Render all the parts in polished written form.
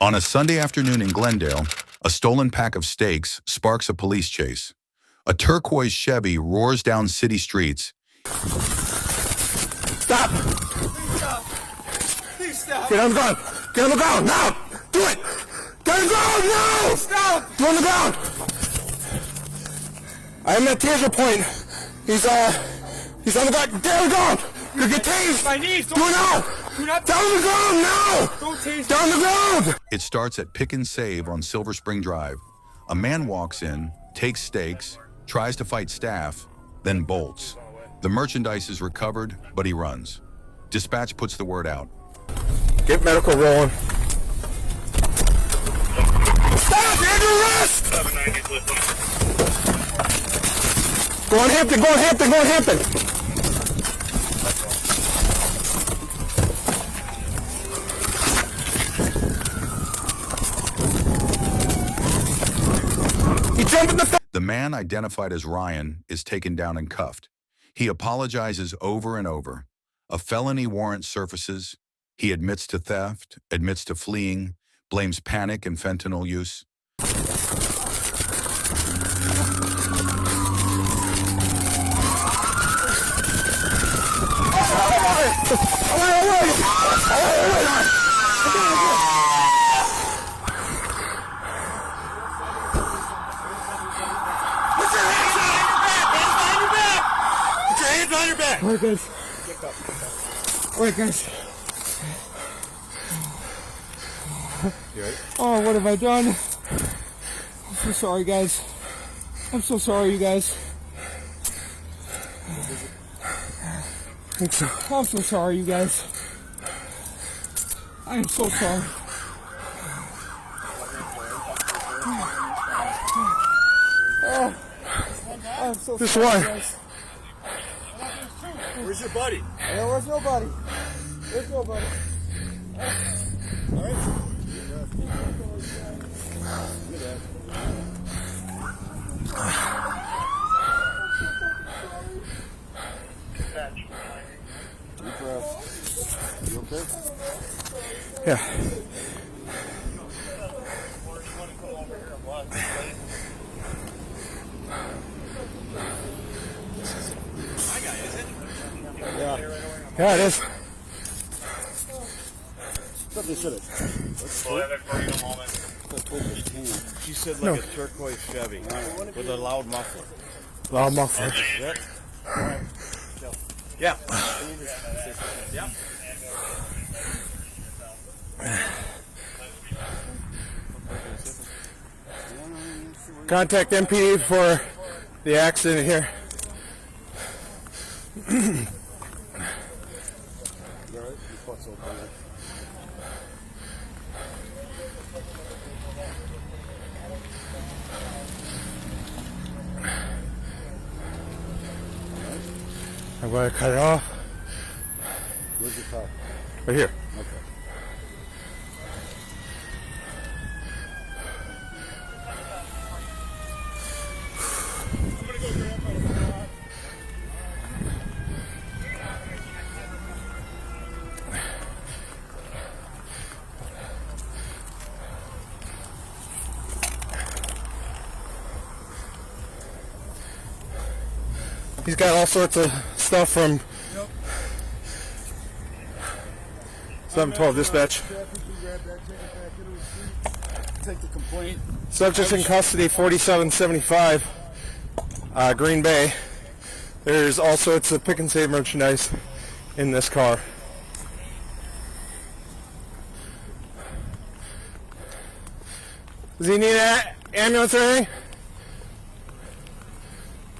On a Sunday afternoon in Glendale, a stolen pack of steaks sparks a police chase. A turquoise Chevy roars down city streets. Stop! Please stop! Please stop! Get on the ground! Get on the ground! Now! Do it! Get on the ground! Now! Stop! Get on the ground! I am at taser point. He's on the ground. Get on the ground! You get tased! My knees! Do it now! Do not down the ground now! Don't tase down the ground! It starts at Pick and Save on Silver Spring Drive. A man walks in, takes steaks, tries to fight staff, then bolts. The merchandise is recovered, but he runs. Dispatch puts the word out. Get medical rolling. Stop! You're under arrest! Go on Hampton, go on Hampton, go on Hampton! He jumped in the... The man, identified as Ryan, is taken down and cuffed. He apologizes over and over. A felony warrant surfaces. He admits to theft, admits to fleeing, blames panic and fentanyl use. on your back! Alright guys. Alright guys. You ready? Oh, what have I done? I'm so sorry guys. I'm so sorry you guys. I'm so sorry you guys. I am so sorry. Oh, I'm so this sorry one. guys. Where's your buddy? Yeah, where's nobody? There's nobody. All right. Deep breath. You okay? Yeah. Yeah, it is. Something should have. We'll have it for you in a moment. She said like a turquoise Chevy with a loud muffler. Loud muffler. Yep. Yeah. Yeah. Contact MPD for the accident here. I'm going to cut it off. Where's your car? Right here. Okay. I'm gonna go grab my car. He's got all sorts of stuff from 712 dispatch. Take the complaint. Subject in custody 4775 Green Bay. There's all sorts of Pick and Save merchandise in this car. Does he need an ambulance or anything?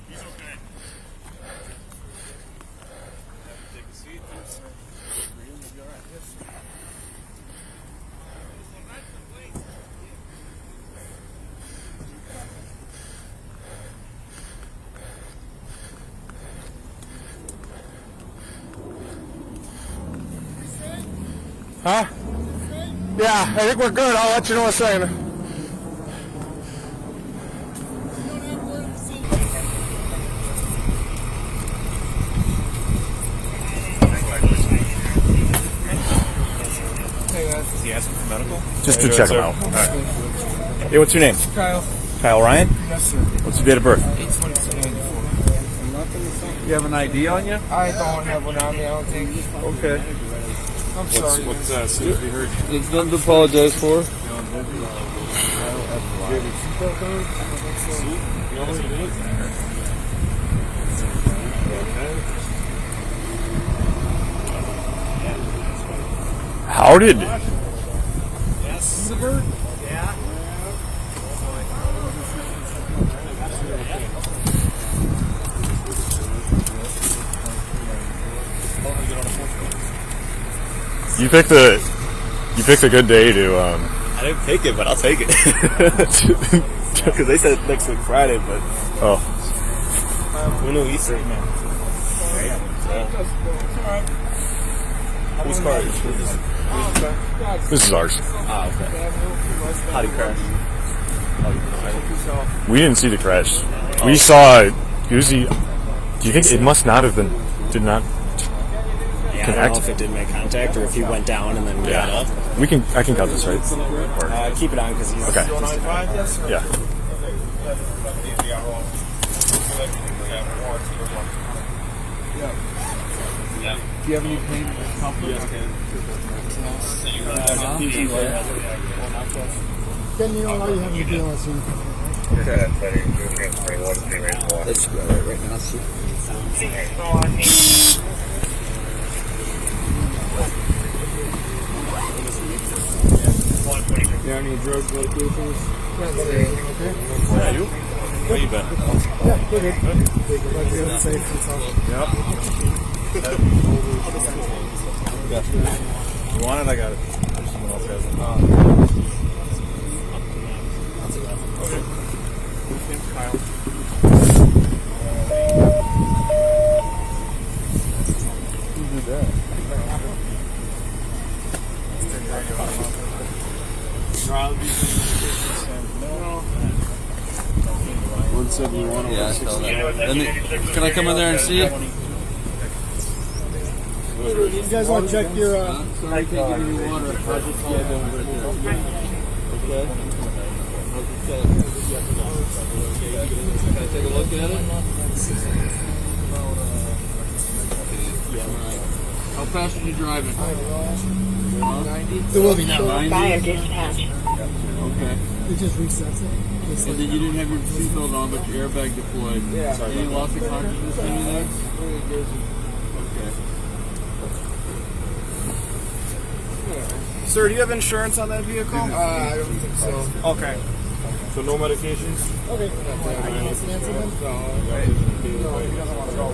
He's okay. Take a seat. You'll be all right. Huh? Yeah, I think we're good. I'll let you know in a second. Hey guys. he asking for medical? Just to check him out. Hey, what's your name? Kyle. Kyle Ryan? Yes, sir. What's your date of birth? 8/22/94. You have an ID on you? I don't have one on me, I don't think. Okay. I'm sorry. What's we heard? There's nothing to apologize for. How did? Yes. The bird? Yeah. You picked a good day to. I didn't pick it, but I'll take it. Because they said next week Friday, but Oh, we knew Easter. Right? Whose car is this? this is ours. Ah, okay. How'd he crash? We didn't see the crash. We saw Uzi. Do you think it must not have been? Did not Yeah, I don't connect? know if it did make contact or if he went down and then got up. We can. I can cut this, right? Keep it on because he's Okay. Yeah. Do you have any pain or comfort? Then you know how you have to deal with him. Let's go right now. See. You have any drug locations? Yeah, you? Where you been? Yeah, we're good. Glad you're safe and stuff. You want it? I got it. Someone else has it. Okay. Kyle. Who did that? 171. Yeah, I saw that. Can I come in there and see? You guys want to check your, Sorry, can't give you water. How's it going over there? Okay. How's it feel? Can I take a look at it? How fast are you driving? 90? there will be now. Fire dispatch. Okay. It just resets it. And then you didn't have your seatbelt on, but your airbag deployed. Yeah. Any loss of consciousness in you there? Okay. Sir, do you have insurance on that vehicle? I don't think so. Okay. So no medications? Okay. I can't cancel them? No, he doesn't want to go.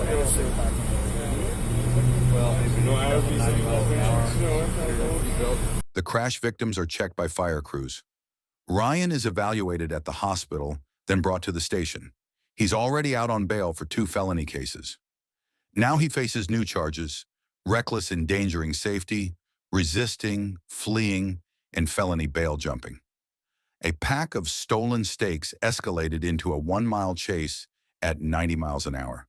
No allergies? The crash victims are checked by fire crews. Ryan is evaluated at the hospital, then brought to the station. He's already out on bail for 2 felony cases. Now he faces new charges: reckless endangering safety, resisting, fleeing, and felony bail jumping. A pack of stolen steaks escalated into a 1-mile chase at 90 miles an hour.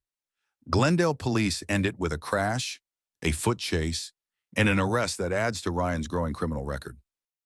Glendale police end it with a crash, a foot chase, and an arrest that adds to Ryan's growing criminal record.